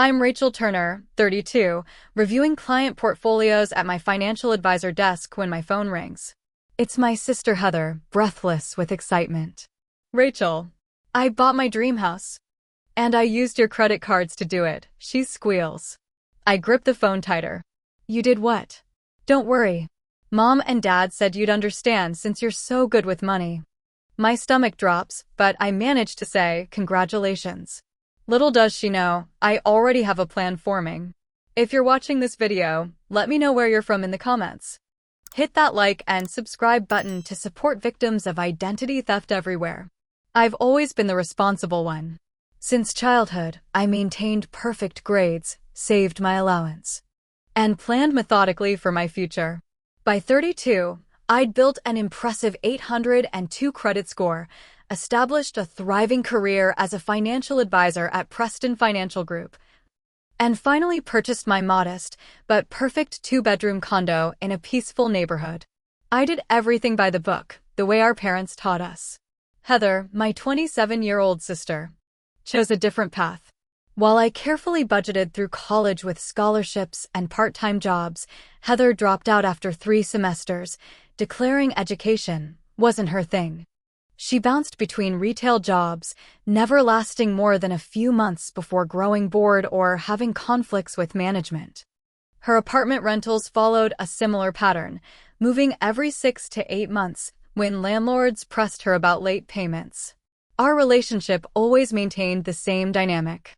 I'm Rachel Turner, 32, reviewing client portfolios at my financial advisor desk when my phone rings. It's my sister Heather, breathless with excitement. Rachel, I bought my dream house. And I used your credit cards to do it, she squeals. I grip the phone tighter. You did what? Don't worry. Mom and Dad said you'd understand since you're so good with money. My stomach drops, but I manage to say, congratulations. Little does she know, I already have a plan forming. If you're watching this video, let me know where you're from in the comments. Hit that like and subscribe button to support victims of identity theft everywhere. I've always been the responsible one. Since childhood, I maintained perfect grades, saved my allowance, and planned methodically for my future. By 32, I'd built an impressive 802 credit score, established a thriving career as a financial advisor at Preston Financial Group, and finally purchased my modest but perfect two-bedroom condo in a peaceful neighborhood. I did everything by the book, the way our parents taught us. Heather, my 27-year-old sister, chose a different path. While I carefully budgeted through college with scholarships and part-time jobs, Heather dropped out after 3 semesters, declaring education wasn't her thing. She bounced between retail jobs, never lasting more than a few months before growing bored or having conflicts with management. Her apartment rentals followed a similar pattern, moving every 6 to 8 months when landlords pressed her about late payments. Our relationship always maintained the same dynamic.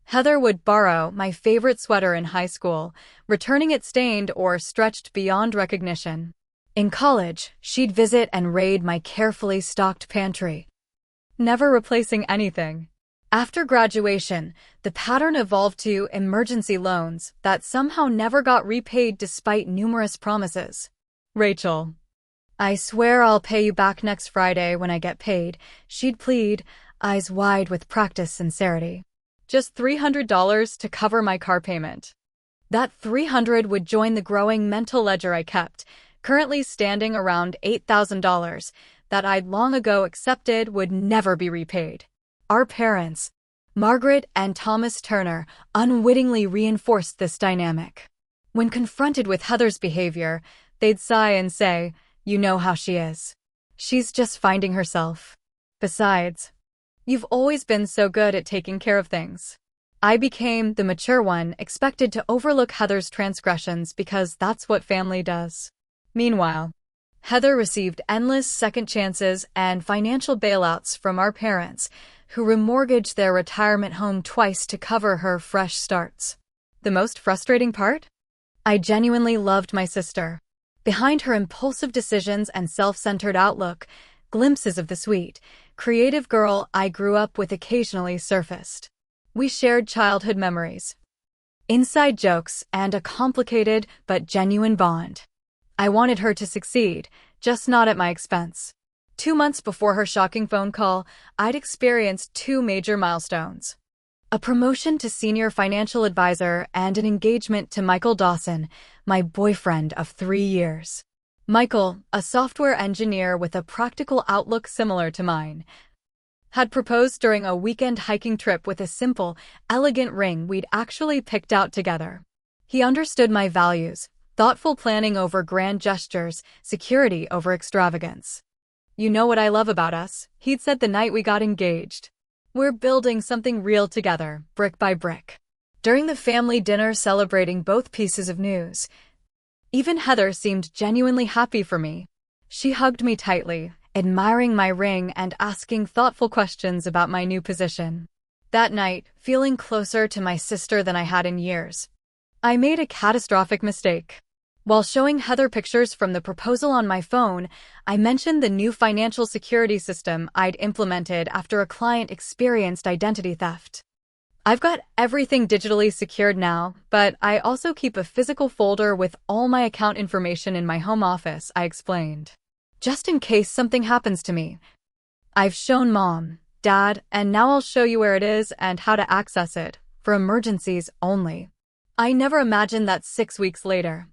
Heather would borrow my favorite sweater in high school, returning it stained or stretched beyond recognition. In college, she'd visit and raid my carefully stocked pantry, never replacing anything. After graduation, the pattern evolved to emergency loans that somehow never got repaid despite numerous promises. Rachel, I swear I'll pay you back next Friday when I get paid, she'd plead, eyes wide with practiced sincerity. Just $300 to cover my car payment. That $300 would join the growing mental ledger I kept, currently standing around $8,000, that I'd long ago accepted would never be repaid. Our parents, Margaret and Thomas Turner, unwittingly reinforced this dynamic. When confronted with Heather's behavior, they'd sigh and say, "You know how she is. She's just finding herself. Besides, you've always been so good at taking care of things." I became the mature one, expected to overlook Heather's transgressions because that's what family does. Meanwhile, Heather received endless second chances and financial bailouts from our parents, who remortgaged their retirement home twice to cover her fresh starts. The most frustrating part? I genuinely loved my sister. Behind her impulsive decisions and self-centered outlook, glimpses of the sweet, creative girl I grew up with occasionally surfaced. We shared childhood memories, inside jokes, and a complicated but genuine bond. I wanted her to succeed, just not at my expense. 2 months before her shocking phone call, I'd experienced 2 major milestones: a promotion to senior financial advisor and an engagement to Michael Dawson, my boyfriend of 3 years. Michael, a software engineer with a practical outlook similar to mine, had proposed during a weekend hiking trip with a simple, elegant ring we'd actually picked out together. He understood my values: thoughtful planning over grand gestures, security over extravagance. "You know what I love about us," he'd said the night we got engaged. "We're building something real together, brick by brick." During the family dinner celebrating both pieces of news, even Heather seemed genuinely happy for me. She hugged me tightly, admiring my ring and asking thoughtful questions about my new position. That night, feeling closer to my sister than I had in years, I made a catastrophic mistake. While showing Heather pictures from the proposal on my phone, I mentioned the new financial security system I'd implemented after a client experienced identity theft. "I've got everything digitally secured now, but I also keep a physical folder with all my account information in my home office," I explained. "Just in case something happens to me. I've shown Mom, Dad, and now I'll show you where it is and how to access it, for emergencies only." I never imagined that 6 weeks later,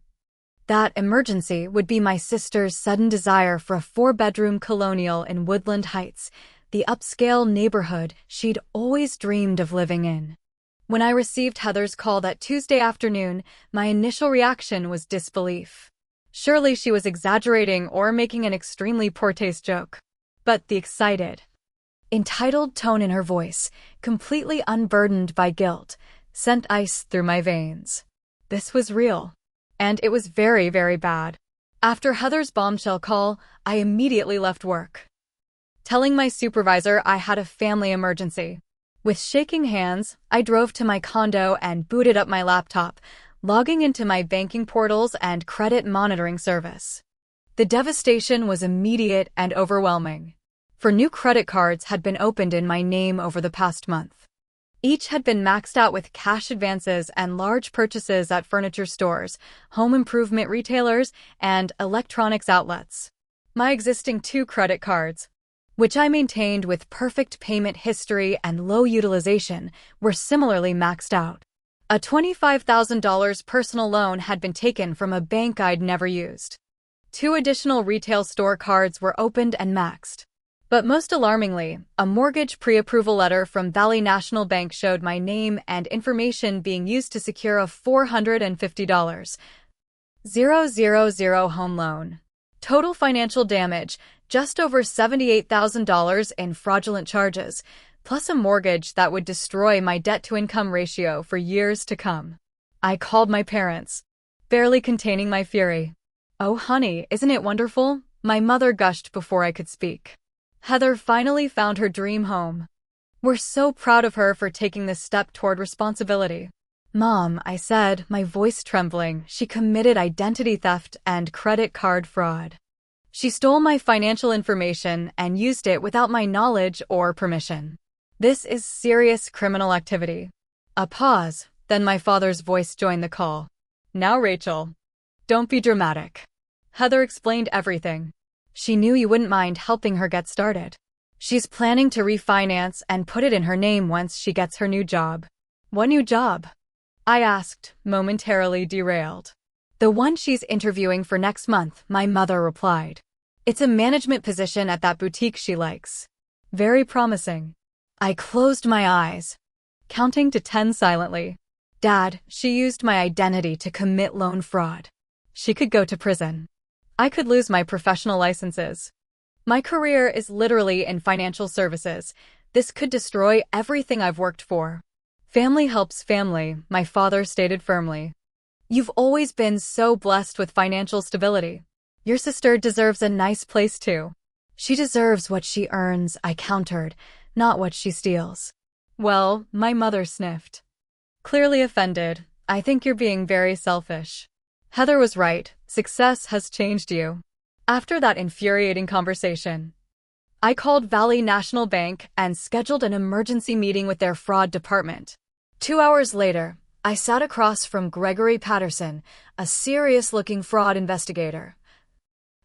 that emergency would be my sister's sudden desire for a 4-bedroom colonial in Woodland Heights, the upscale neighborhood she'd always dreamed of living in. When I received Heather's call that Tuesday afternoon, my initial reaction was disbelief. Surely she was exaggerating or making an extremely poor taste joke. But the excited, entitled tone in her voice, completely unburdened by guilt, sent ice through my veins. This was real. And it was very, very bad. After Heather's bombshell call, I immediately left work, telling my supervisor I had a family emergency. With shaking hands, I drove to my condo and booted up my laptop, logging into my banking portals and credit monitoring service. The devastation was immediate and overwhelming. For new credit cards had been opened in my name over the past month. Each had been maxed out with cash advances and large purchases at furniture stores, home improvement retailers, and electronics outlets. My existing 2 credit cards, which I maintained with perfect payment history and low utilization, were similarly maxed out. A $25,000 personal loan had been taken from a bank I'd never used. 2 additional retail store cards were opened and maxed. But most alarmingly, a mortgage pre-approval letter from Valley National Bank showed my name and information being used to secure a $450,000 home loan. Total financial damage, just over $78,000 in fraudulent charges, plus a mortgage that would destroy my debt-to-income ratio for years to come. I called my parents, barely containing my fury. "Oh, honey, isn't it wonderful?" my mother gushed before I could speak. Heather finally found her dream home. "We're so proud of her for taking this step toward responsibility." "Mom," I said, my voice trembling, "she committed identity theft and credit card fraud. She stole my financial information and used it without my knowledge or permission. This is serious criminal activity." A pause, then my father's voice joined the call. "Now, Rachel, don't be dramatic." Heather explained everything. She knew you wouldn't mind helping her get started. She's planning to refinance and put it in her name once she gets her new job. "What new job?" I asked, momentarily derailed. "The one she's interviewing for next month," my mother replied. "It's a management position at that boutique she likes. Very promising." I closed my eyes, counting to 10 silently. "Dad, she used my identity to commit loan fraud. She could go to prison. I could lose my professional licenses. My career is literally in financial services. This could destroy everything I've worked for." "Family helps family," my father stated firmly. "You've always been so blessed with financial stability. Your sister deserves a nice place too." "She deserves what she earns," I countered, "not what she steals." "Well," my mother sniffed, clearly offended, "I think you're being very selfish." Heather was right. Success has changed you. After that infuriating conversation, I called Valley National Bank and scheduled an emergency meeting with their fraud department. 2 hours later, I sat across from Gregory Patterson, a serious-looking fraud investigator,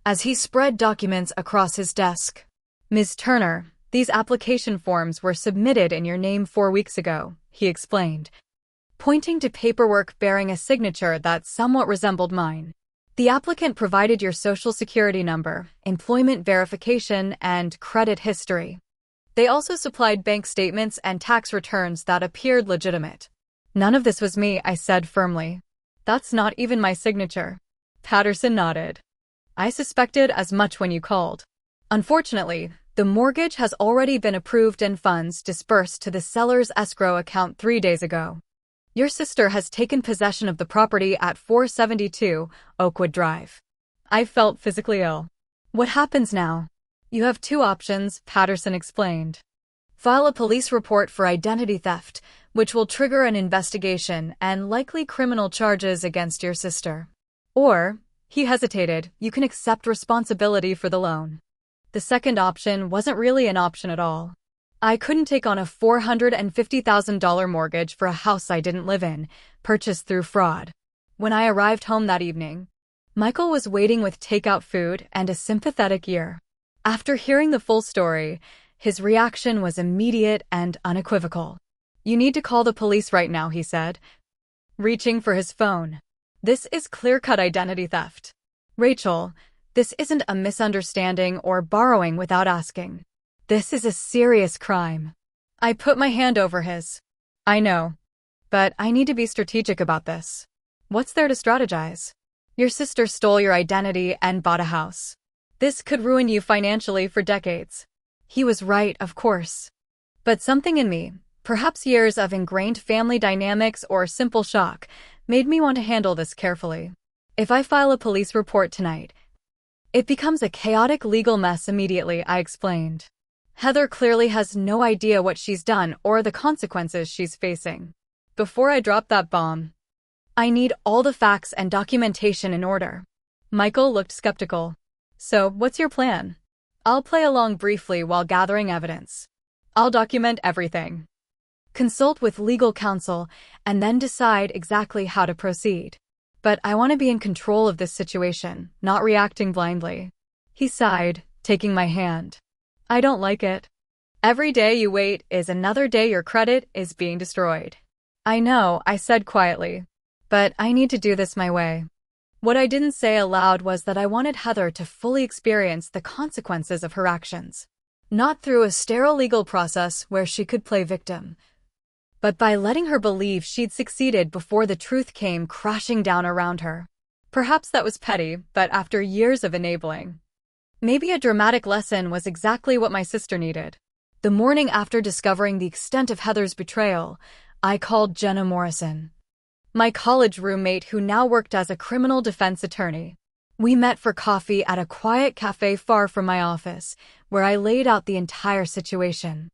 as he spread documents across his desk. "Ms. Turner, these application forms were submitted in your name 4 weeks ago," he explained, pointing to paperwork bearing a signature that somewhat resembled mine. "The applicant provided your social security number, employment verification, and credit history. They also supplied bank statements and tax returns that appeared legitimate." "None of this was me," I said firmly. "That's not even my signature." Patterson nodded. "I suspected as much when you called. Unfortunately, the mortgage has already been approved and funds dispersed to the seller's escrow account 3 days ago. Your sister has taken possession of the property at 472 Oakwood Drive." I felt physically ill. "What happens now?" "You have 2 options," Patterson explained. "File a police report for identity theft, which will trigger an investigation and likely criminal charges against your sister. Or," he hesitated, "you can accept responsibility for the loan." The second option wasn't really an option at all. I couldn't take on a $450,000 mortgage for a house I didn't live in, purchased through fraud. When I arrived home that evening, Michael was waiting with takeout food and a sympathetic ear. After hearing the full story, his reaction was immediate and unequivocal. "You need to call the police right now," he said, reaching for his phone. "This is clear-cut identity theft. Rachel, this isn't a misunderstanding or borrowing without asking. This is a serious crime." I put my hand over his. "I know. But I need to be strategic about this. What's there to strategize? Your sister stole your identity and bought a house. This could ruin you financially for decades. He was right, of course. But something in me, perhaps years of ingrained family dynamics or simple shock, made me want to handle this carefully. If I file a police report tonight, it becomes a chaotic legal mess immediately, I explained. Heather clearly has no idea what she's done or the consequences she's facing. Before I drop that bomb, I need all the facts and documentation in order. Michael looked skeptical. So, what's your plan? I'll play along briefly while gathering evidence. I'll document everything. Consult with legal counsel and then decide exactly how to proceed. But I want to be in control of this situation, not reacting blindly. He sighed, taking my hand. I don't like it. Every day you wait is another day your credit is being destroyed. I know, I said quietly. But I need to do this my way. What I didn't say aloud was that I wanted Heather to fully experience the consequences of her actions. Not through a sterile legal process where she could play victim, but by letting her believe she'd succeeded before the truth came crashing down around her. Perhaps that was petty, but after years of enabling, maybe a dramatic lesson was exactly what my sister needed. The morning after discovering the extent of Heather's betrayal, I called Jenna Morrison, my college roommate who now worked as a criminal defense attorney. We met for coffee at a quiet cafe far from my office, where I laid out the entire situation.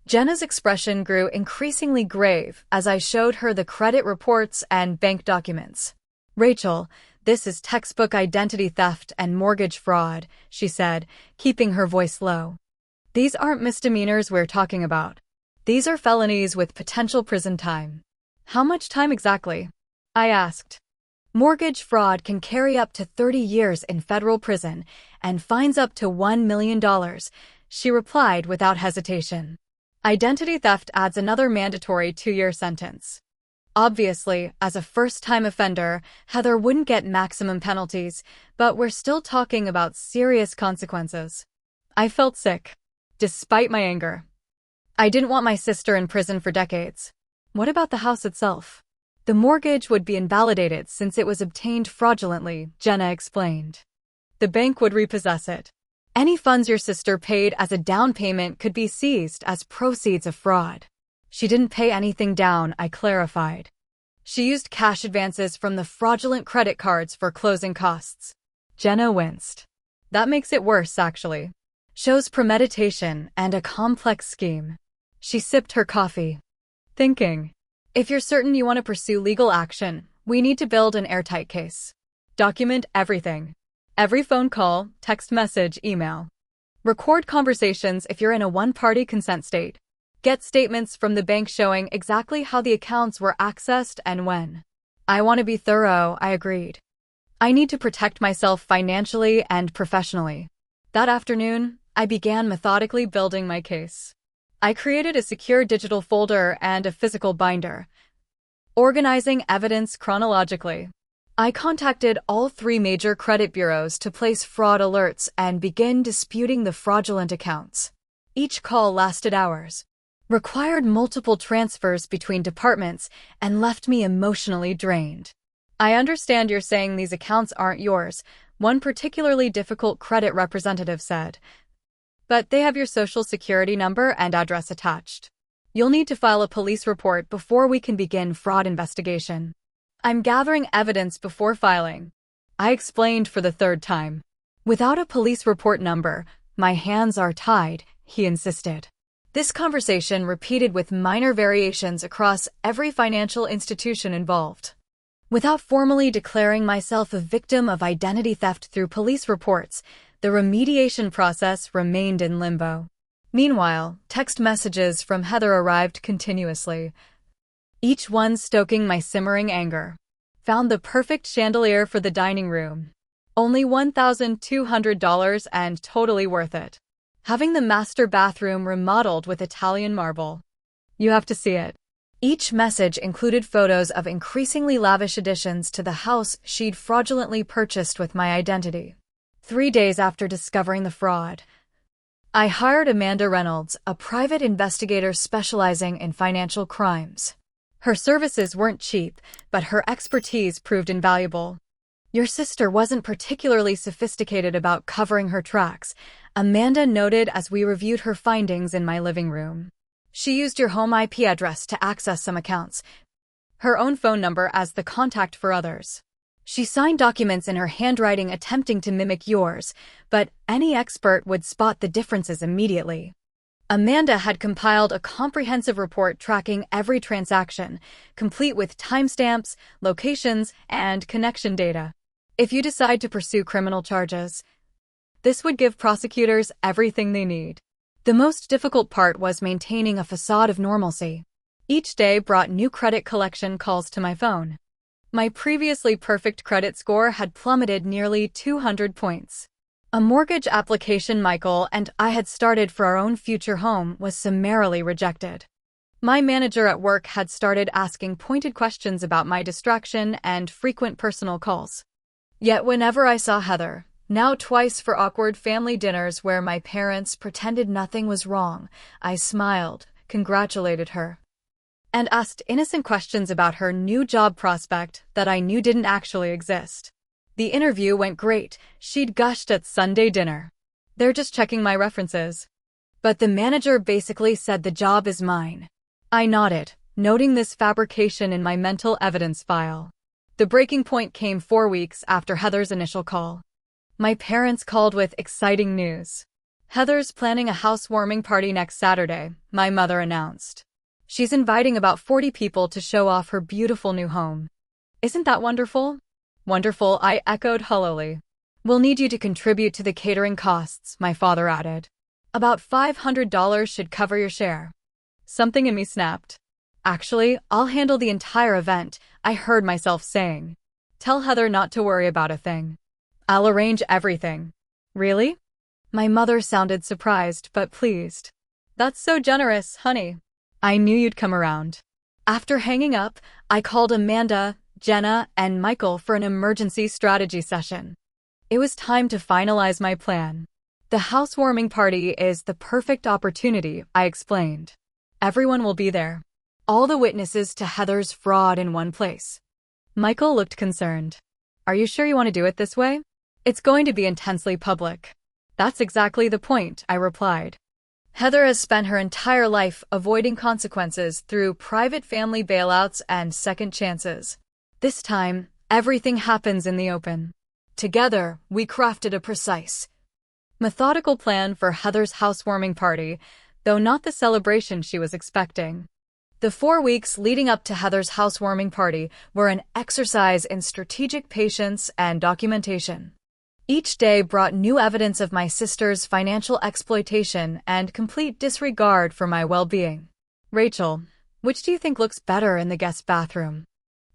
Jenna's expression grew increasingly grave as I showed her the credit reports and bank documents. Rachel, this is textbook identity theft and mortgage fraud, she said, keeping her voice low. These aren't misdemeanors we're talking about. These are felonies with potential prison time. How much time exactly? I asked. Mortgage fraud can carry up to 30 years in federal prison and fines up to $1 million, she replied without hesitation. Identity theft adds another mandatory 2-year sentence. Obviously, as a first-time offender, Heather wouldn't get maximum penalties, but we're still talking about serious consequences. I felt sick, despite my anger. I didn't want my sister in prison for decades. What about the house itself? The mortgage would be invalidated since it was obtained fraudulently, Jenna explained. The bank would repossess it. Any funds your sister paid as a down payment could be seized as proceeds of fraud. She didn't pay anything down, I clarified. She used cash advances from the fraudulent credit cards for closing costs. Jenna winced. That makes it worse, actually. Shows premeditation and a complex scheme. She sipped her coffee, thinking, if you're certain you want to pursue legal action, we need to build an airtight case. Document everything. Every phone call, text message, email. Record conversations if you're in a one-party consent state. Get statements from the bank showing exactly how the accounts were accessed and when. I want to be thorough, I agreed. I need to protect myself financially and professionally. That afternoon, I began methodically building my case. I created a secure digital folder and a physical binder, organizing evidence chronologically. I contacted all 3 major credit bureaus to place fraud alerts and begin disputing the fraudulent accounts. Each call lasted hours, required multiple transfers between departments, and left me emotionally drained. I understand you're saying these accounts aren't yours, one particularly difficult credit representative said. But they have your social security number and address attached. You'll need to file a police report before we can begin fraud investigation. I'm gathering evidence before filing, I explained for the 3rd time. Without a police report number, my hands are tied, he insisted. This conversation repeated with minor variations across every financial institution involved. Without formally declaring myself a victim of identity theft through police reports, the remediation process remained in limbo. Meanwhile, text messages from Heather arrived continuously, each one stoking my simmering anger. Found the perfect chandelier for the dining room. Only $1,200 and totally worth it. Having the master bathroom remodeled with Italian marble. You have to see it. Each message included photos of increasingly lavish additions to the house she'd fraudulently purchased with my identity. 3 days after discovering the fraud, I hired Amanda Reynolds, a private investigator specializing in financial crimes. Her services weren't cheap, but her expertise proved invaluable. Your sister wasn't particularly sophisticated about covering her tracks, Amanda noted as we reviewed her findings in my living room. She used your home IP address to access some accounts, her own phone number as the contact for others. She signed documents in her handwriting attempting to mimic yours, but any expert would spot the differences immediately. Amanda had compiled a comprehensive report tracking every transaction, complete with timestamps, locations, and connection data. If you decide to pursue criminal charges, this would give prosecutors everything they need. The most difficult part was maintaining a facade of normalcy. Each day brought new credit collection calls to my phone. My previously perfect credit score had plummeted nearly 200 points. A mortgage application Michael and I had started for our own future home was summarily rejected. My manager at work had started asking pointed questions about my distraction and frequent personal calls. Yet whenever I saw Heather, now twice for awkward family dinners where my parents pretended nothing was wrong, I smiled, congratulated her, and asked innocent questions about her new job prospect that I knew didn't actually exist. The interview went great, she'd gushed at Sunday dinner. They're just checking my references. But the manager basically said the job is mine. I nodded, noting this fabrication in my mental evidence file. The breaking point came 4 weeks after Heather's initial call. My parents called with exciting news. Heather's planning a housewarming party next Saturday, my mother announced. She's inviting about 40 people to show off her beautiful new home. Isn't that wonderful? Wonderful, I echoed hollowly. We'll need you to contribute to the catering costs, my father added. About $500 should cover your share. Something in me snapped. Actually, I'll handle the entire event, I heard myself saying. Tell Heather not to worry about a thing. I'll arrange everything. Really? My mother sounded surprised but pleased. That's so generous, honey. I knew you'd come around. After hanging up, I called Amanda, Jenna, and Michael for an emergency strategy session. It was time to finalize my plan. The housewarming party is the perfect opportunity, I explained. Everyone will be there. All the witnesses to Heather's fraud in one place. Michael looked concerned. Are you sure you want to do it this way? It's going to be intensely public. That's exactly the point, I replied. Heather has spent her entire life avoiding consequences through private family bailouts and second chances. This time, everything happens in the open. Together, we crafted a precise, methodical plan for Heather's housewarming party, though not the celebration she was expecting. The 4 weeks leading up to Heather's housewarming party were an exercise in strategic patience and documentation. Each day brought new evidence of my sister's financial exploitation and complete disregard for my well-being. Rachel, which do you think looks better in the guest bathroom?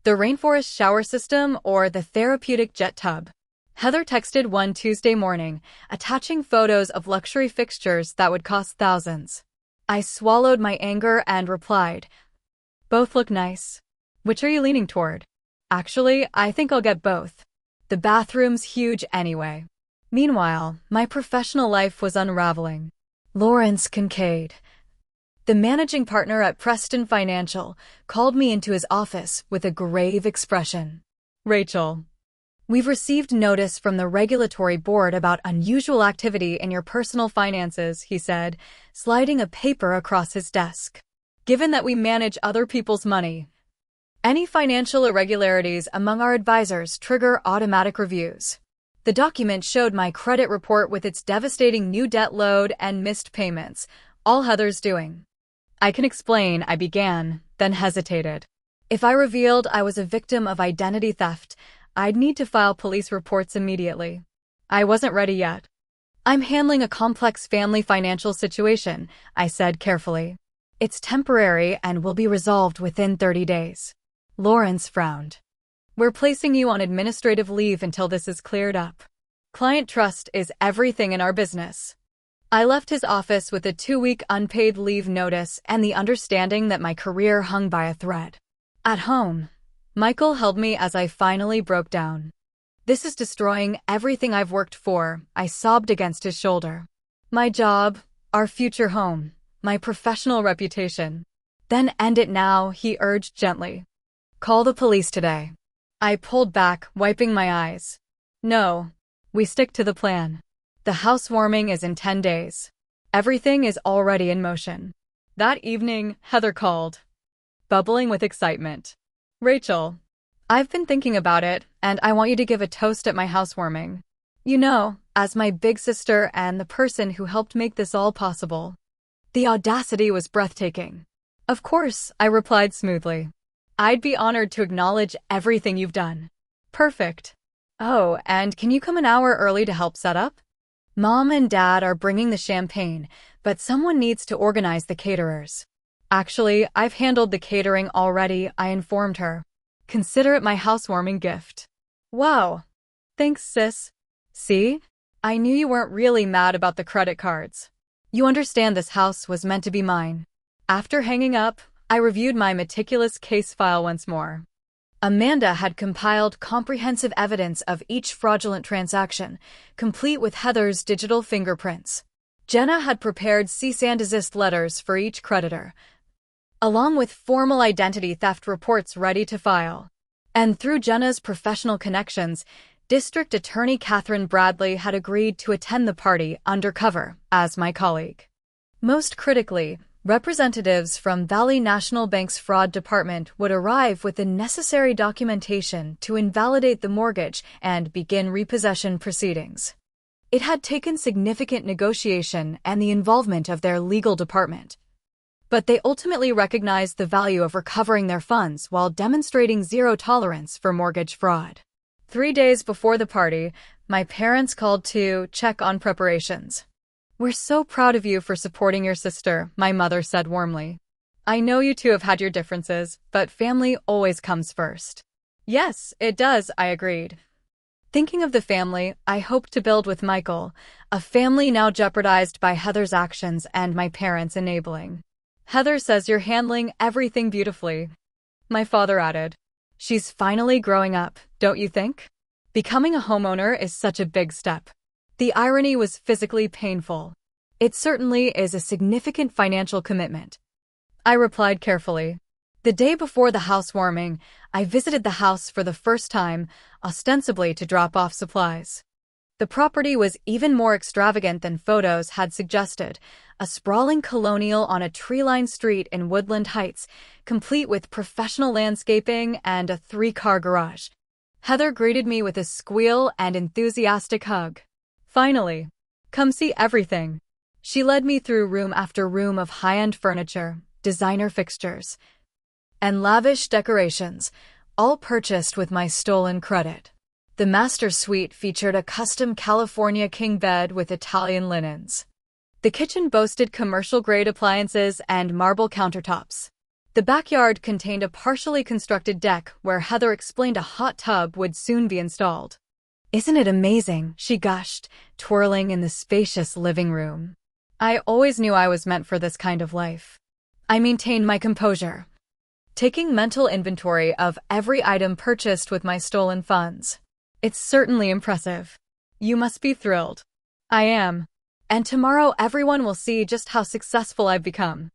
The rainforest shower system or the therapeutic jet tub? Heather texted one Tuesday morning, attaching photos of luxury fixtures that would cost thousands. I swallowed my anger and replied, both look nice. Which are you leaning toward? Actually, I think I'll get both. The bathroom's huge anyway. Meanwhile, my professional life was unraveling. Lawrence Kincaid, the managing partner at Preston Financial, called me into his office with a grave expression. Rachel, we've received notice from the regulatory board about unusual activity in your personal finances, he said, sliding a paper across his desk. Given that we manage other people's money, any financial irregularities among our advisors trigger automatic reviews. The document showed my credit report with its devastating new debt load and missed payments, all Heather's doing. I can explain, I began, then hesitated. If I revealed I was a victim of identity theft, I'd need to file police reports immediately. I wasn't ready yet. I'm handling a complex family financial situation, I said carefully. It's temporary and will be resolved within 30 days. Lawrence frowned. We're placing you on administrative leave until this is cleared up. Client trust is everything in our business. I left his office with a 2-week unpaid leave notice and the understanding that my career hung by a thread. At home, Michael held me as I finally broke down. This is destroying everything I've worked for, I sobbed against his shoulder. My job, our future home, my professional reputation. Then end it now, he urged gently. Call the police today. I pulled back, wiping my eyes. No. We stick to the plan. The housewarming is in 10 days. Everything is already in motion. That evening, Heather called, bubbling with excitement. Rachel, I've been thinking about it, and I want you to give a toast at my housewarming. You know, as my big sister and the person who helped make this all possible. The audacity was breathtaking. Of course, I replied smoothly. I'd be honored to acknowledge everything you've done. Perfect. Oh, and can you come an hour early to help set up? Mom and Dad are bringing the champagne, but someone needs to organize the caterers. Actually, I've handled the catering already, I informed her. Consider it my housewarming gift. Wow. Thanks, sis. See? I knew you weren't really mad about the credit cards. You understand this house was meant to be mine. After hanging up, I reviewed my meticulous case file once more. Amanda had compiled comprehensive evidence of each fraudulent transaction, complete with Heather's digital fingerprints. Jenna had prepared cease and desist letters for each creditor, along with formal identity theft reports ready to file. And through Jenna's professional connections, District Attorney Catherine Bradley had agreed to attend the party undercover as my colleague. Most critically, representatives from Valley National Bank's fraud department would arrive with the necessary documentation to invalidate the mortgage and begin repossession proceedings. It had taken significant negotiation and the involvement of their legal department, but they ultimately recognized the value of recovering their funds while demonstrating zero tolerance for mortgage fraud. 3 days before the party, my parents called to check on preparations. We're so proud of you for supporting your sister, my mother said warmly. I know you two have had your differences, but family always comes first. Yes, it does, I agreed. Thinking of the family I hoped to build with Michael, a family now jeopardized by Heather's actions and my parents' enabling. Heather says you're handling everything beautifully. My father added. She's finally growing up, don't you think? Becoming a homeowner is such a big step. The irony was physically painful. It certainly is a significant financial commitment. I replied carefully. The day before the housewarming, I visited the house for the first time, ostensibly to drop off supplies. The property was even more extravagant than photos had suggested, a sprawling colonial on a tree-lined street in Woodland Heights, complete with professional landscaping and a 3-car garage. Heather greeted me with a squeal and enthusiastic hug. Finally, come see everything. She led me through room after room of high-end furniture, designer fixtures, and lavish decorations, all purchased with my stolen credit. The master suite featured a custom California king bed with Italian linens. The kitchen boasted commercial-grade appliances and marble countertops. The backyard contained a partially constructed deck where Heather explained a hot tub would soon be installed. Isn't it amazing, she gushed, twirling in the spacious living room. I always knew I was meant for this kind of life. I maintained my composure, taking mental inventory of every item purchased with my stolen funds. It's certainly impressive. You must be thrilled. I am. And tomorrow everyone will see just how successful I've become.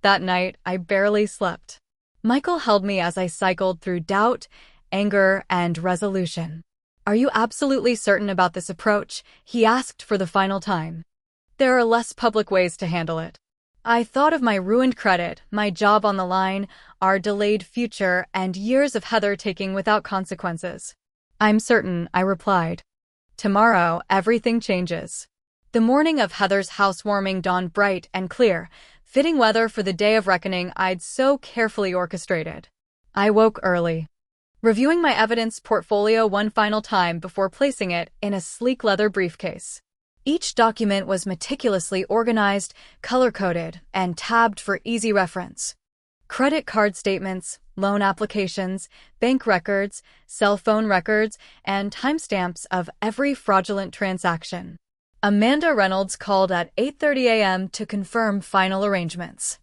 That night, I barely slept. Michael held me as I cycled through doubt, anger, and resolution. Are you absolutely certain about this approach? He asked for the final time. There are less public ways to handle it. I thought of my ruined credit, my job on the line, our delayed future, and years of Heather taking without consequences. I'm certain, I replied. Tomorrow, everything changes. The morning of Heather's housewarming dawned bright and clear, fitting weather for the day of reckoning I'd so carefully orchestrated. I woke early, reviewing my evidence portfolio one final time before placing it in a sleek leather briefcase. Each document was meticulously organized, color-coded, and tabbed for easy reference. Credit card statements, loan applications, bank records, cell phone records, and timestamps of every fraudulent transaction. Amanda Reynolds called at 8:30 a.m. to confirm final arrangements.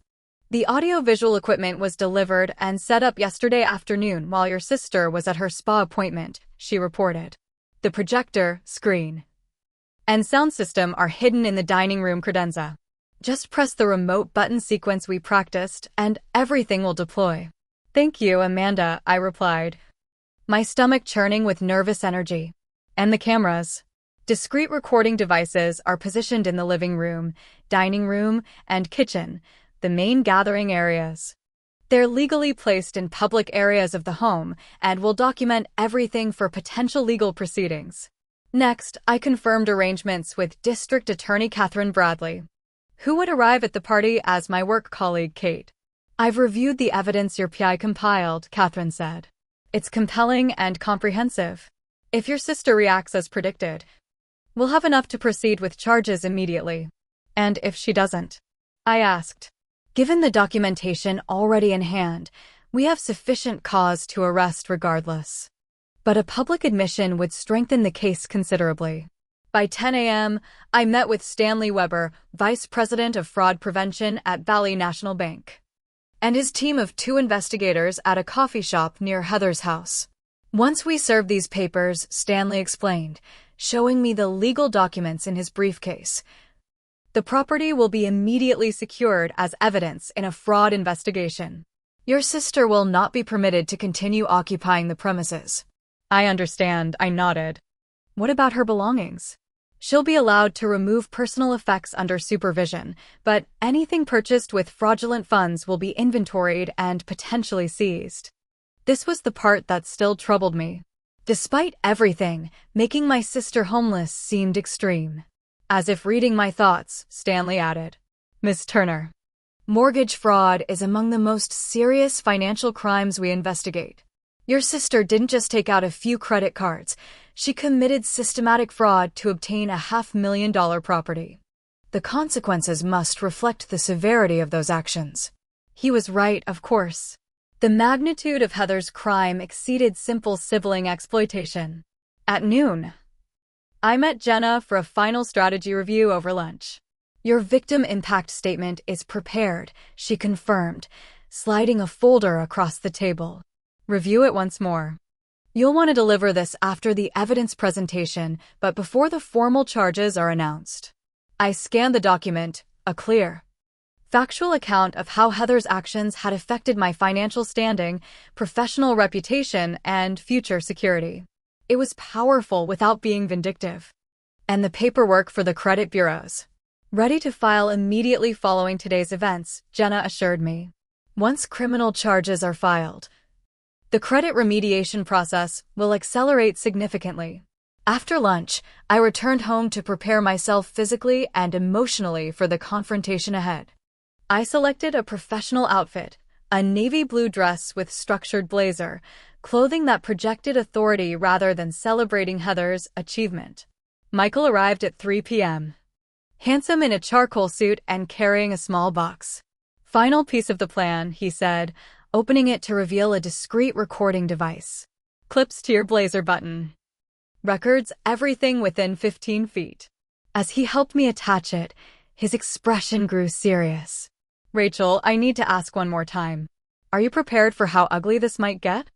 The audiovisual equipment was delivered and set up yesterday afternoon while your sister was at her spa appointment, she reported. The projector, screen, and sound system are hidden in the dining room credenza. Just press the remote button sequence we practiced, and everything will deploy. Thank you, Amanda, I replied, my stomach churning with nervous energy. And the cameras. Discrete recording devices are positioned in the living room, dining room, and kitchen, the main gathering areas. They're legally placed in public areas of the home and will document everything for potential legal proceedings. Next, I confirmed arrangements with District Attorney Catherine Bradley, who would arrive at the party as my work colleague Kate. I've reviewed the evidence your PI compiled, Catherine said. It's compelling and comprehensive. If your sister reacts as predicted, we'll have enough to proceed with charges immediately. And if she doesn't? I asked. Given the documentation already in hand, we have sufficient cause to arrest regardless. But a public admission would strengthen the case considerably. By 10 a.m., I met with Stanley Weber, Vice President of Fraud Prevention at Valley National Bank, and his team of 2 investigators at a coffee shop near Heather's house. Once we served these papers, Stanley explained, showing me the legal documents in his briefcase, the property will be immediately secured as evidence in a fraud investigation. Your sister will not be permitted to continue occupying the premises. I understand, I nodded. What about her belongings? She'll be allowed to remove personal effects under supervision, but anything purchased with fraudulent funds will be inventoried and potentially seized. This was the part that still troubled me. Despite everything, making my sister homeless seemed extreme. As if reading my thoughts, Stanley added, Miss Turner, mortgage fraud is among the most serious financial crimes we investigate. Your sister didn't just take out a few credit cards, she committed systematic fraud to obtain a $500,000 property. The consequences must reflect the severity of those actions. He was right, of course. The magnitude of Heather's crime exceeded simple sibling exploitation. At noon, I met Jenna for a final strategy review over lunch. Your victim impact statement is prepared, she confirmed, sliding a folder across the table. Review it once more. You'll want to deliver this after the evidence presentation, but before the formal charges are announced. I scanned the document, a clear, factual account of how Heather's actions had affected my financial standing, professional reputation, and future security. It was powerful without being vindictive. And the paperwork for the credit bureaus. Ready to file immediately following today's events, Jenna assured me. Once criminal charges are filed, the credit remediation process will accelerate significantly. After lunch, I returned home to prepare myself physically and emotionally for the confrontation ahead. I selected a professional outfit, a navy blue dress with structured blazer, clothing that projected authority rather than celebrating Heather's achievement. Michael arrived at 3 p.m., handsome in a charcoal suit and carrying a small box. Final piece of the plan, he said, opening it to reveal a discreet recording device. Clips to your blazer button. Records everything within 15 feet. As he helped me attach it, his expression grew serious. Rachel, I need to ask one more time. Are you prepared for how ugly this might get?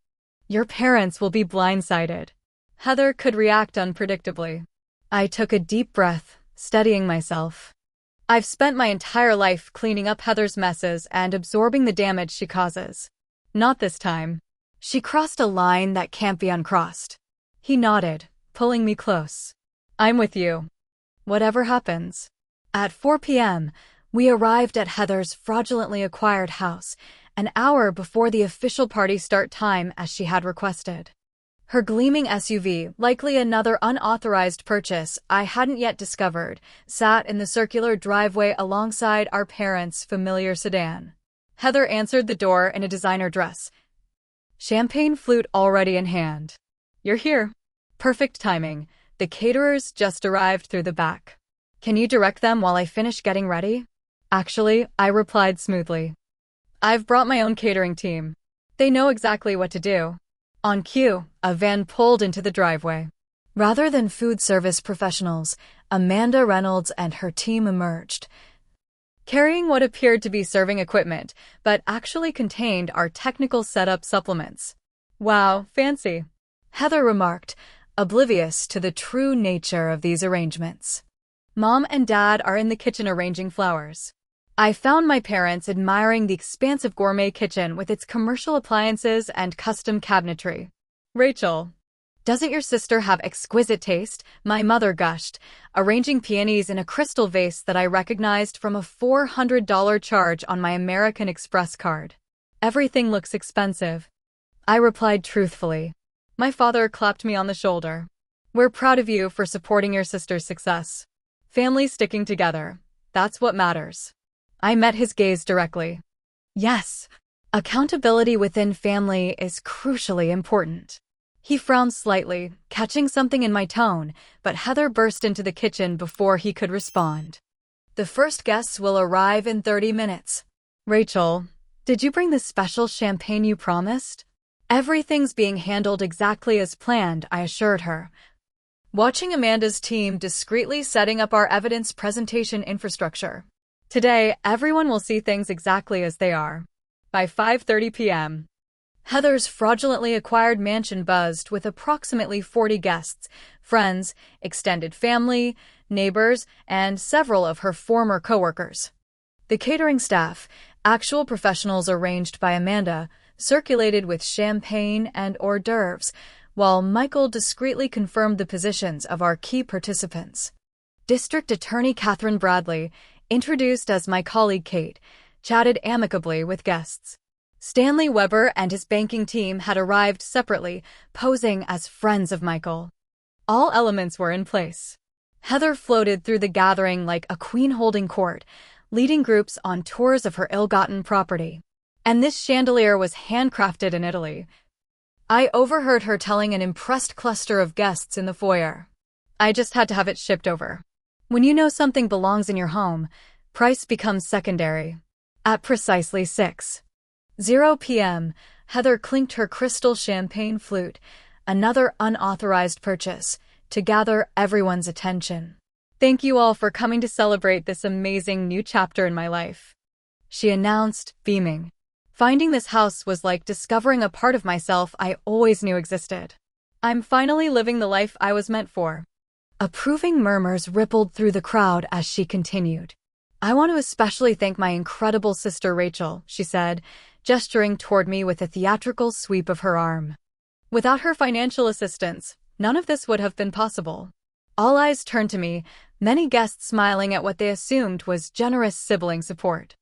Your parents will be blindsided. Heather could react unpredictably. I took a deep breath, steadying myself. I've spent my entire life cleaning up Heather's messes and absorbing the damage she causes. Not this time. She crossed a line that can't be uncrossed. He nodded, pulling me close. I'm with you. Whatever happens. At 4 p.m., we arrived at Heather's fraudulently acquired house, an hour before the official party start time as she had requested. Her gleaming SUV, likely another unauthorized purchase I hadn't yet discovered, sat in the circular driveway alongside our parents' familiar sedan. Heather answered the door in a designer dress, champagne flute already in hand. You're here. Perfect timing. The caterers just arrived through the back. Can you direct them while I finish getting ready? Actually, I replied smoothly. I've brought my own catering team. They know exactly what to do. On cue, a van pulled into the driveway. Rather than food service professionals, Amanda Reynolds and her team emerged, carrying what appeared to be serving equipment, but actually contained our technical setup supplements. Wow, fancy, Heather remarked, oblivious to the true nature of these arrangements. Mom and Dad are in the kitchen arranging flowers. I found my parents admiring the expansive gourmet kitchen with its commercial appliances and custom cabinetry. Rachel, doesn't your sister have exquisite taste? My mother gushed, arranging peonies in a crystal vase that I recognized from a $400 charge on my American Express card. Everything looks expensive. I replied truthfully. My father clapped me on the shoulder. We're proud of you for supporting your sister's success. Family sticking together. That's what matters. I met his gaze directly. Yes, accountability within family is crucially important. He frowned slightly, catching something in my tone, but Heather burst into the kitchen before he could respond. The first guests will arrive in 30 minutes. Rachel, did you bring the special champagne you promised? Everything's being handled exactly as planned, I assured her. Watching Amanda's team discreetly setting up our evidence presentation infrastructure. Today, everyone will see things exactly as they are. By 5:30 p.m., Heather's fraudulently acquired mansion buzzed with approximately 40 guests, friends, extended family, neighbors, and several of her former coworkers. The catering staff, actual professionals arranged by Amanda, circulated with champagne and hors d'oeuvres, while Michael discreetly confirmed the positions of our key participants. District Attorney Catherine Bradley, introduced as my colleague Kate, chatted amicably with guests. Stanley Weber and his banking team had arrived separately, posing as friends of Michael. All elements were in place. Heather floated through the gathering like a queen holding court, leading groups on tours of her ill-gotten property. And this chandelier was handcrafted in Italy. I overheard her telling an impressed cluster of guests in the foyer. I just had to have it shipped over. When you know something belongs in your home, price becomes secondary. At precisely 6:00 p.m., Heather clinked her crystal champagne flute, another unauthorized purchase, to gather everyone's attention. Thank you all for coming to celebrate this amazing new chapter in my life, she announced, beaming. Finding this house was like discovering a part of myself I always knew existed. I'm finally living the life I was meant for. Approving murmurs rippled through the crowd as she continued. I want to especially thank my incredible sister Rachel, she said, gesturing toward me with a theatrical sweep of her arm. Without her financial assistance, none of this would have been possible. All eyes turned to me, many guests smiling at what they assumed was generous sibling support.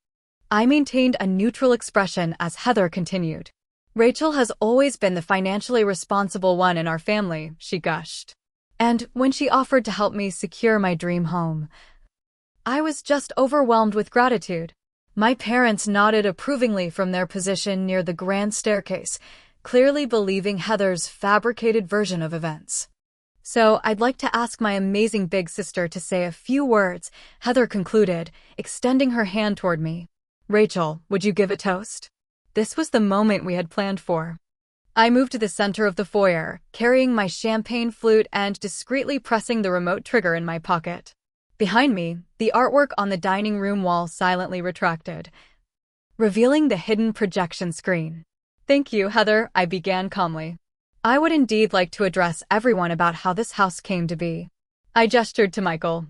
I maintained a neutral expression as Heather continued. Rachel has always been the financially responsible one in our family, she gushed. And when she offered to help me secure my dream home, I was just overwhelmed with gratitude. My parents nodded approvingly from their position near the grand staircase, clearly believing Heather's fabricated version of events. So I'd like to ask my amazing big sister to say a few words, Heather concluded, extending her hand toward me. Rachel, would you give a toast? This was the moment we had planned for. I moved to the center of the foyer, carrying my champagne flute and discreetly pressing the remote trigger in my pocket. Behind me, the artwork on the dining room wall silently retracted, revealing the hidden projection screen. Thank you, Heather, I began calmly. I would indeed like to address everyone about how this house came to be. I gestured to Michael,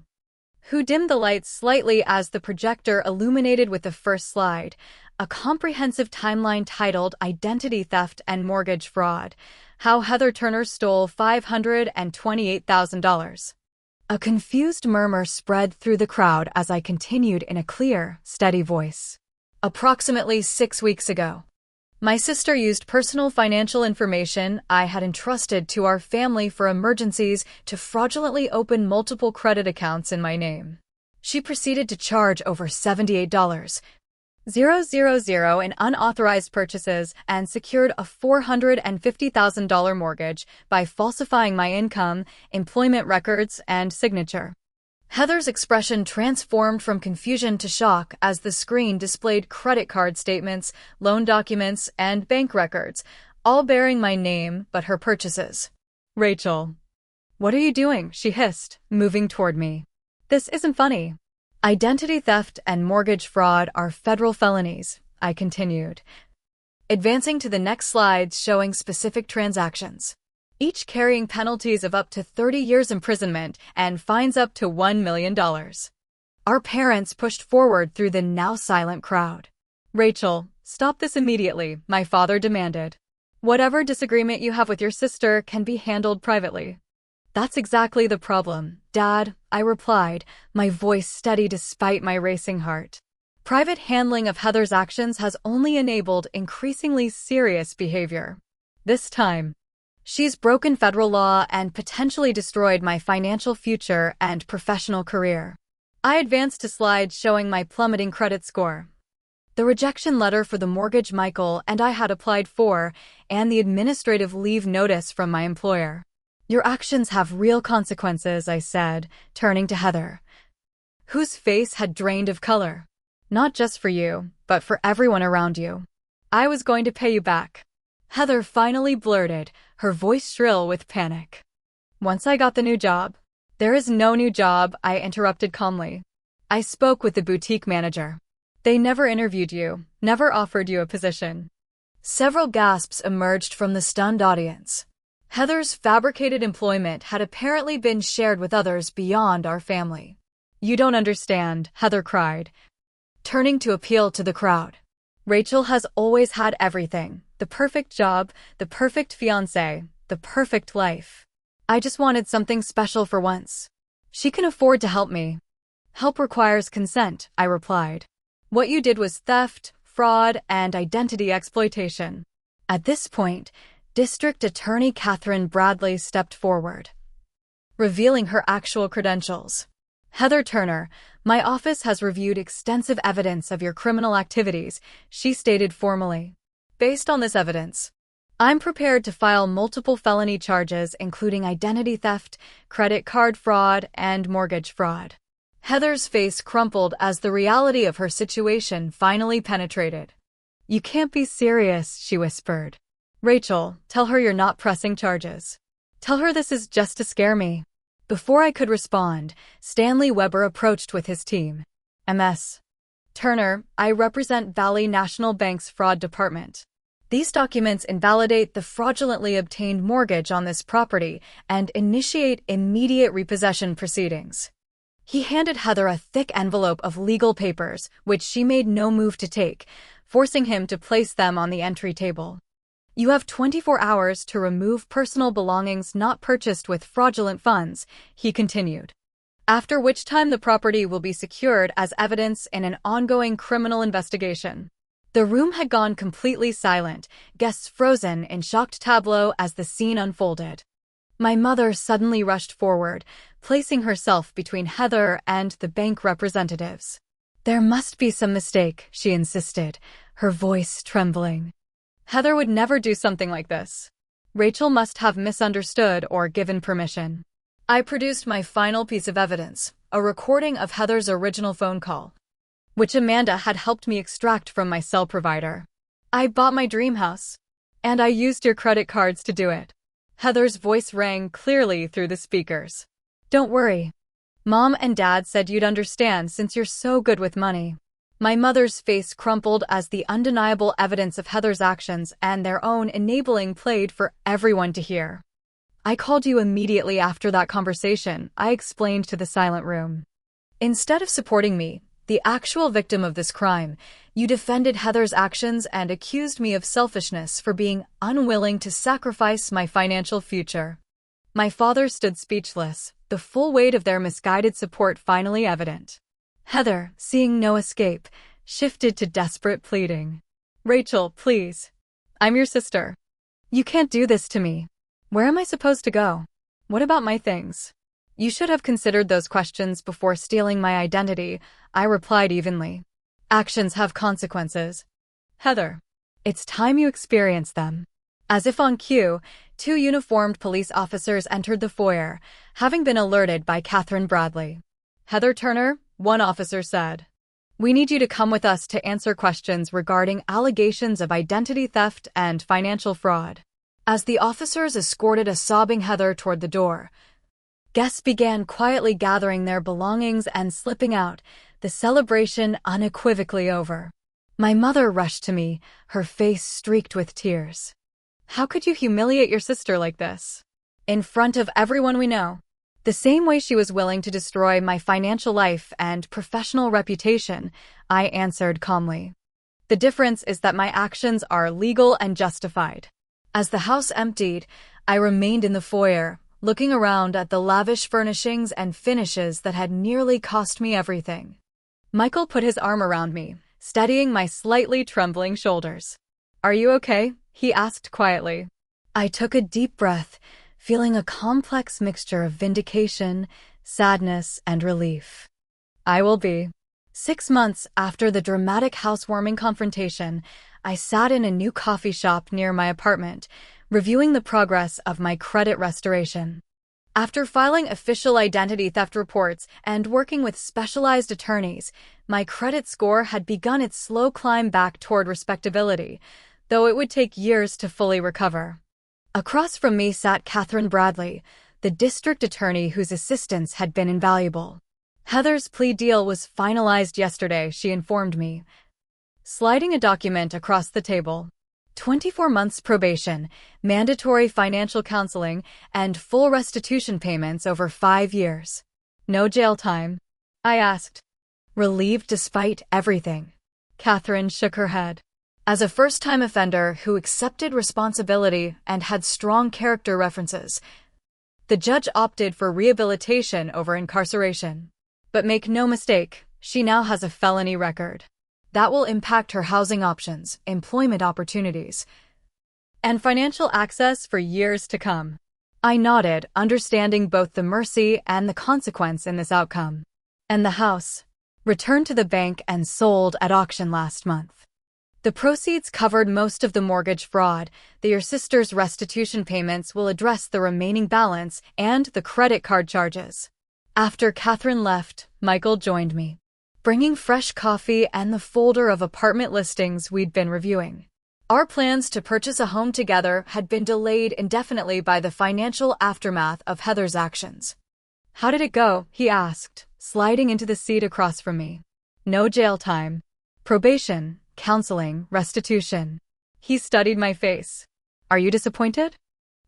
who dimmed the lights slightly as the projector illuminated with the first slide, a comprehensive timeline titled Identity Theft and Mortgage Fraud, How Heather Turner Stole $528,000. A confused murmur spread through the crowd as I continued in a clear, steady voice. Approximately 6 weeks ago, my sister used personal financial information I had entrusted to our family for emergencies to fraudulently open multiple credit accounts in my name. She proceeded to charge over $78,000 in unauthorized purchases and secured a $450,000 mortgage by falsifying my income, employment records, and signature. Heather's expression transformed from confusion to shock as the screen displayed credit card statements, loan documents, and bank records, all bearing my name but her purchases. Rachel, what are you doing? She hissed, moving toward me. This isn't funny. Identity theft and mortgage fraud are federal felonies, I continued, advancing to the next slides showing specific transactions. each carrying penalties of up to 30 years imprisonment and fines up to $1 million. Our parents pushed forward through the now silent crowd. Rachel, stop this immediately, my father demanded. Whatever disagreement you have with your sister can be handled privately. That's exactly the problem, Dad, I replied, my voice steady despite my racing heart. Private handling of Heather's actions has only enabled increasingly serious behavior. This time, she's broken federal law and potentially destroyed my financial future and professional career. I advanced to slides showing my plummeting credit score, the rejection letter for the mortgage Michael and I had applied for, and the administrative leave notice from my employer. Your actions have real consequences, I said, turning to Heather, whose face had drained of color. Not just for you, but for everyone around you. I was going to pay you back. Heather finally blurted, her voice shrill with panic. Once I got the new job. There is no new job, I interrupted calmly. I spoke with the boutique manager. They never interviewed you, never offered you a position. Several gasps emerged from the stunned audience. Heather's fabricated employment had apparently been shared with others beyond our family. You don't understand, Heather cried, turning to appeal to the crowd. Rachel has always had everything, the perfect job, the perfect fiancé, the perfect life. I just wanted something special for once. She can afford to help me. Help requires consent, I replied. What you did was theft, fraud, and identity exploitation. At this point, District Attorney Catherine Bradley stepped forward, revealing her actual credentials. Heather Turner, my office has reviewed extensive evidence of your criminal activities, she stated formally. Based on this evidence, I'm prepared to file multiple felony charges including identity theft, credit card fraud, and mortgage fraud. Heather's face crumpled as the reality of her situation finally penetrated. You can't be serious, she whispered. Rachel, tell her you're not pressing charges. Tell her this is just to scare me. Before I could respond, Stanley Weber approached with his team. MS. Turner, I represent Valley National Bank's fraud department. These documents invalidate the fraudulently obtained mortgage on this property and initiate immediate repossession proceedings. He handed Heather a thick envelope of legal papers, which she made no move to take, forcing him to place them on the entry table. You have 24 hours to remove personal belongings not purchased with fraudulent funds, he continued. After which time the property will be secured as evidence in an ongoing criminal investigation. The room had gone completely silent, guests frozen in shocked tableau as the scene unfolded. My mother suddenly rushed forward, placing herself between Heather and the bank representatives. There must be some mistake, she insisted, her voice trembling. Heather would never do something like this. Rachel must have misunderstood or given permission. I produced my final piece of evidence, a recording of Heather's original phone call, which Amanda had helped me extract from my cell provider. I bought my dream house, and I used your credit cards to do it. Heather's voice rang clearly through the speakers. Don't worry. Mom and Dad said you'd understand since you're so good with money. My mother's face crumpled as the undeniable evidence of Heather's actions and their own enabling played for everyone to hear. I called you immediately after that conversation, I explained to the silent room. Instead of supporting me, the actual victim of this crime, you defended Heather's actions and accused me of selfishness for being unwilling to sacrifice my financial future. My father stood speechless, the full weight of their misguided support finally evident. Heather, seeing no escape, shifted to desperate pleading. Rachel, please. I'm your sister. You can't do this to me. Where am I supposed to go? What about my things? You should have considered those questions before stealing my identity, I replied evenly. Actions have consequences. Heather, it's time you experience them. As if on cue, 2 uniformed police officers entered the foyer, having been alerted by Catherine Bradley. Heather Turner, one officer said. We need you to come with us to answer questions regarding allegations of identity theft and financial fraud. As the officers escorted a sobbing Heather toward the door, guests began quietly gathering their belongings and slipping out, the celebration unequivocally over. My mother rushed to me, her face streaked with tears. How could you humiliate your sister like this? in front of everyone we know. The same way she was willing to destroy my financial life and professional reputation, I answered calmly. The difference is that my actions are legal and justified. As the house emptied, I remained in the foyer, looking around at the lavish furnishings and finishes that had nearly cost me everything. Michael put his arm around me, steadying my slightly trembling shoulders. "Are you okay?" he asked quietly. I took a deep breath, feeling a complex mixture of vindication, sadness, and relief. "I will be." 6 months after the dramatic housewarming confrontation, I sat in a new coffee shop near my apartment, reviewing the progress of my credit restoration. After filing official identity theft reports and working with specialized attorneys, my credit score had begun its slow climb back toward respectability, though it would take years to fully recover. Across from me sat Catherine Bradley, the district attorney whose assistance had been invaluable. Heather's plea deal was finalized yesterday, she informed me, sliding a document across the table. 24 months probation, mandatory financial counseling, and full restitution payments over 5 years. No jail time? I asked, relieved despite everything. Catherine shook her head. As a first-time offender who accepted responsibility and had strong character references, the judge opted for rehabilitation over incarceration. But make no mistake, she now has a felony record. That will impact her housing options, employment opportunities, and financial access for years to come. I nodded, understanding both the mercy and the consequence in this outcome. And the house, returned to the bank and sold at auction last month. The proceeds covered most of the mortgage fraud. Your sister's restitution payments will address the remaining balance and the credit card charges. After Catherine left, Michael joined me, bringing fresh coffee and the folder of apartment listings we'd been reviewing. Our plans to purchase a home together had been delayed indefinitely by the financial aftermath of Heather's actions. "How did it go?" he asked, sliding into the seat across from me. "No jail time. Probation, counseling, restitution." He studied my face. "Are you disappointed?"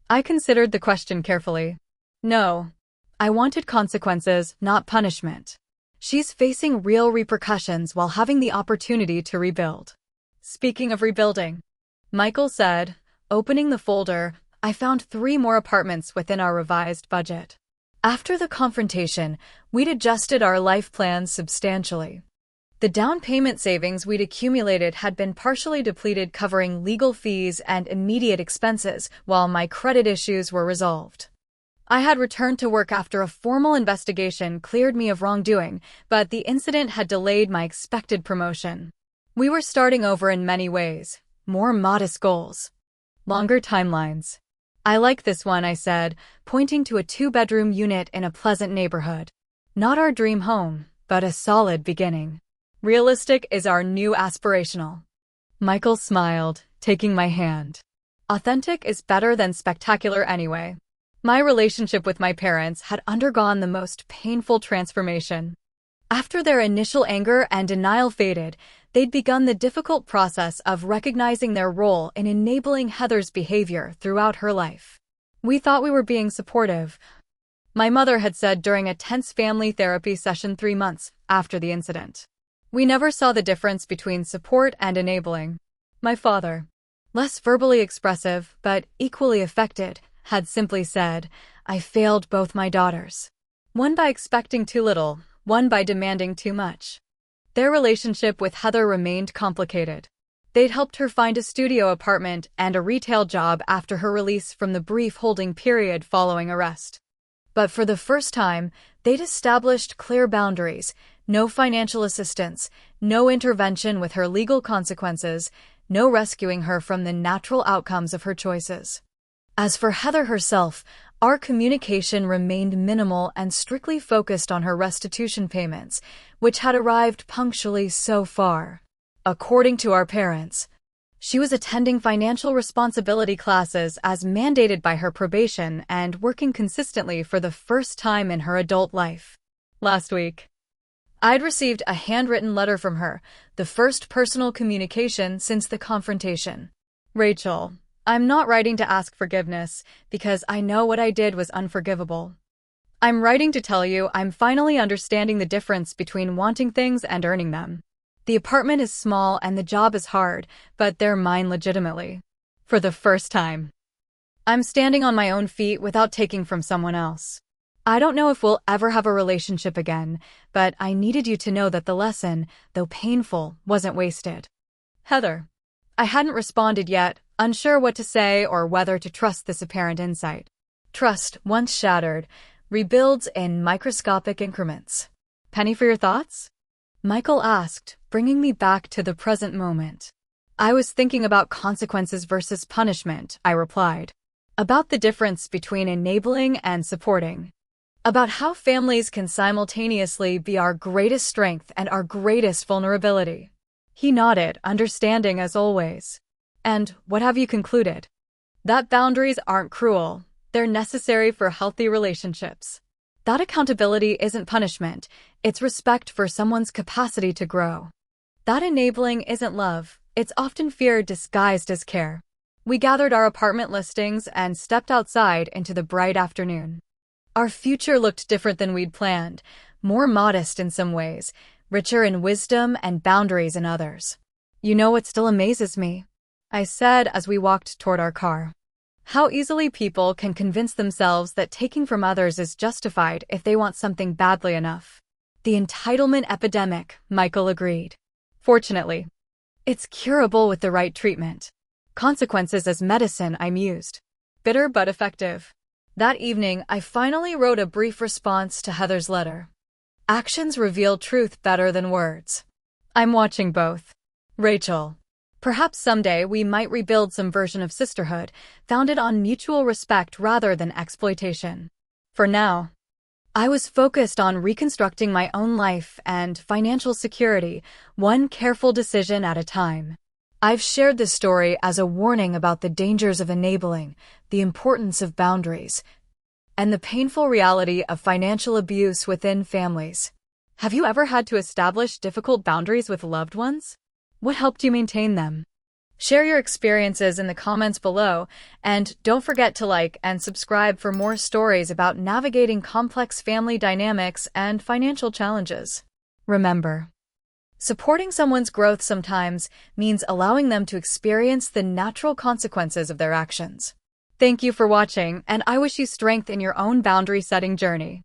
I considered the question carefully. "No. I wanted consequences, not punishment. She's facing real repercussions while having the opportunity to rebuild." "Speaking of rebuilding," Michael said, opening the folder, I found 3 more apartments within our revised budget. After the confrontation, we'd adjusted our life plans substantially. The down payment savings we'd accumulated had been partially depleted, covering legal fees and immediate expenses, while my credit issues were resolved. I had returned to work after a formal investigation cleared me of wrongdoing, but the incident had delayed my expected promotion. We were starting over in many ways, more modest goals, longer timelines. "I like this one," I said, pointing to a 2-bedroom unit in a pleasant neighborhood. "Not our dream home, but a solid beginning. Realistic is our new aspirational." Michael smiled, taking my hand. "Authentic is better than spectacular anyway." My relationship with my parents had undergone the most painful transformation. After their initial anger and denial faded, they'd begun the difficult process of recognizing their role in enabling Heather's behavior throughout her life. "We thought we were being supportive," my mother had said during a tense family therapy session 3 months after the incident. "We never saw the difference between support and enabling." My father, less verbally expressive but equally affected, had simply said, "I failed both my daughters. One by expecting too little, one by demanding too much." Their relationship with Heather remained complicated. They'd helped her find a studio apartment and a retail job after her release from the brief holding period following arrest. But for the first time, they'd established clear boundaries: no financial assistance, no intervention with her legal consequences, no rescuing her from the natural outcomes of her choices. As for Heather herself, our communication remained minimal and strictly focused on her restitution payments, which had arrived punctually so far. According to our parents, she was attending financial responsibility classes as mandated by her probation and working consistently for the first time in her adult life. Last week, I'd received a handwritten letter from her, the first personal communication since the confrontation. "Rachel, I'm not writing to ask forgiveness, because I know what I did was unforgivable. I'm writing to tell you I'm finally understanding the difference between wanting things and earning them. The apartment is small and the job is hard, but they're mine legitimately. For the first time. I'm standing on my own feet without taking from someone else. I don't know if we'll ever have a relationship again, but I needed you to know that the lesson, though painful, wasn't wasted. Heather. I hadn't responded yet, unsure what to say or whether to trust this apparent insight. Trust, once shattered, rebuilds in microscopic increments. Penny for your thoughts? Michael asked, bringing me back to the present moment. I was thinking about consequences versus punishment, I replied. About the difference between enabling and supporting. About how families can simultaneously be our greatest strength and our greatest vulnerability. He nodded, understanding as always. And what have you concluded? That boundaries aren't cruel. They're necessary for healthy relationships. That accountability isn't punishment. It's respect for someone's capacity to grow. That enabling isn't love. It's often fear disguised as care. We gathered our apartment listings and stepped outside into the bright afternoon. Our future looked different than we'd planned, more modest in some ways, richer in wisdom and boundaries in others. You know what still amazes me? I said as we walked toward our car. How easily people can convince themselves that taking from others is justified if they want something badly enough. The entitlement epidemic, Michael agreed. Fortunately, it's curable with the right treatment. Consequences as medicine, I mused. Bitter but effective. That evening, I finally wrote a brief response to Heather's letter. Actions reveal truth better than words. I'm watching both. Rachel. Perhaps someday we might rebuild some version of sisterhood, founded on mutual respect rather than exploitation. For now, I was focused on reconstructing my own life and financial security, one careful decision at a time. I've shared this story as a warning about the dangers of enabling, the importance of boundaries, and the painful reality of financial abuse within families. Have you ever had to establish difficult boundaries with loved ones? What helped you maintain them? Share your experiences in the comments below, and don't forget to like and subscribe for more stories about navigating complex family dynamics and financial challenges. Remember, supporting someone's growth sometimes means allowing them to experience the natural consequences of their actions. Thank you for watching, and I wish you strength in your own boundary-setting journey.